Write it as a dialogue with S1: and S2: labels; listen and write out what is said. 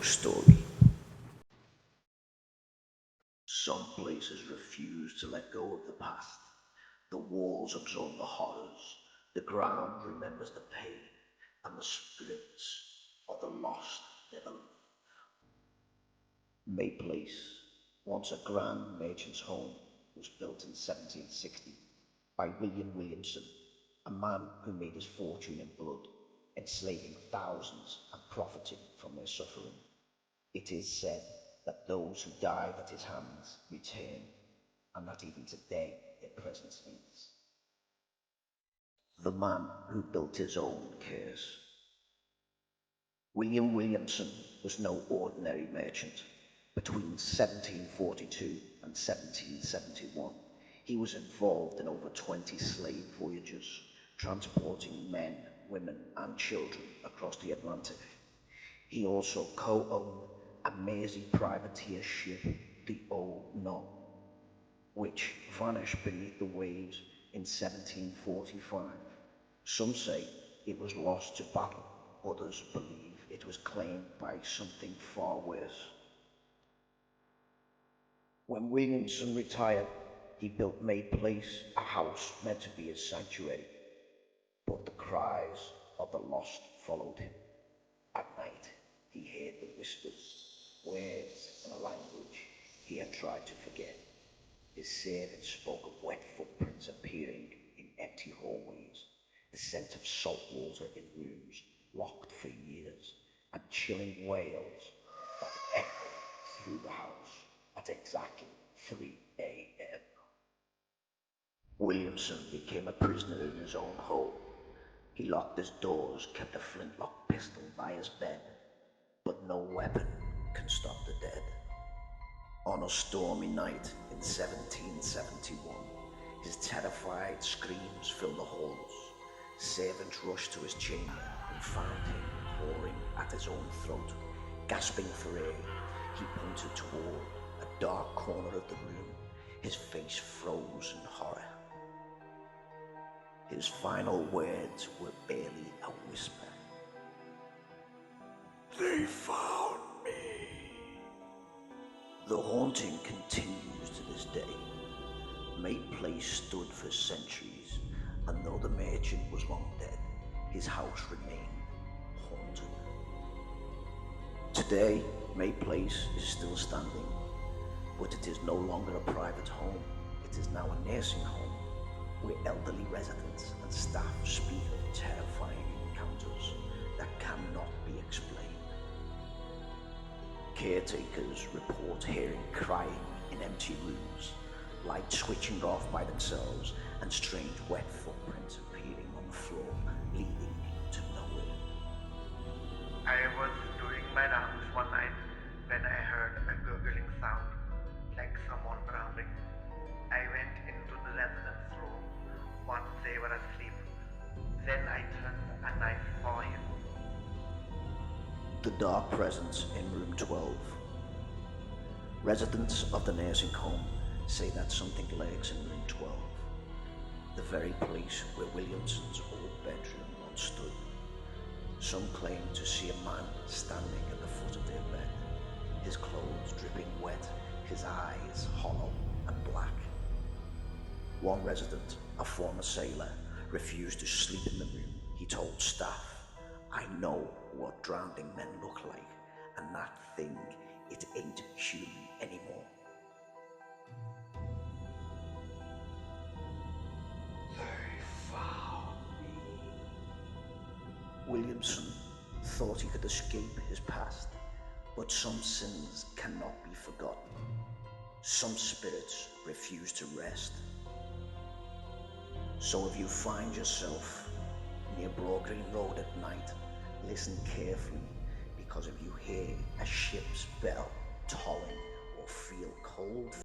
S1: ghost story. Some places refuse to let go of the past. The walls absorb the horrors, the ground remembers the pain, and the spirits of the lost never leave. May Place, once a grand merchant's home, was built in 1760 by William Williamson, a man who made his fortune in blood, enslaving thousands and profiting from their suffering. It is said that those who died at his hands return, and that even today it presents tense. The man who built his own curse. William Williamson was no ordinary merchant. Between 1742 and 1771, he was involved in over 20 slave voyages, transporting men, women, and children across the Atlantic. He also co-owned a Mersey privateer ship, the No, which vanished beneath the waves in 1745. Some say it was lost to battle, others believe it was claimed by something far worse. When Williamson retired, he built May Place, a house meant to be his sanctuary. But the cries of the lost followed him. At night, he heard the whispers, words in a language he had tried to forget. His servants spoke of wet footprints appearing in empty hallways, the scent of salt water in rooms locked for years, and chilling wails that echoed through the house at exactly 3 a.m. Williamson became a prisoner in his own home. He locked his doors, kept a flintlock pistol by his bed, but no weapon can stop the dead. On a stormy night in 1771, his terrified screams filled the halls. Servants rushed to his chamber and found him clawing at his own throat. Gasping for air, he pointed toward a dark corner of the room. His face froze in horror. His final words were barely a whisper. "They found me." The haunting continues to this day. May Place stood for centuries, and though the merchant was long dead, his house remained haunted. Today, May Place is still standing, but it is no longer a private home. It is now a nursing home, where elderly residents and staff speak of terrifying encounters that cannot be explained. Caretakers report hearing crying in empty rooms, lights switching off by themselves, and strange wet footprints appearing on the floor, leading to nowhere.
S2: I was doing my rounds one night when I heard a gurgling sound, like someone drowning. I went into the resident's room once they were asleep. Then I turned and I saw him.
S1: The dark presence in room 12. Residents of the nursing home say that something lurks in room 12, the very place where Williamson's old bedroom once stood. Some claim to see a man standing at the foot of their bed, his clothes dripping wet, his eyes hollow and black. One resident, a former sailor, refused to sleep in the room. He told staff, "I know what drowning men look like, and that thing, it ain't human anymore." They found me. Williamson thought he could escape his past, but some sins cannot be forgotten. Some spirits refuse to rest. So if you find yourself near Broadgreen Road at night, listen carefully, because if you hear a ship's bell tolling or feel cold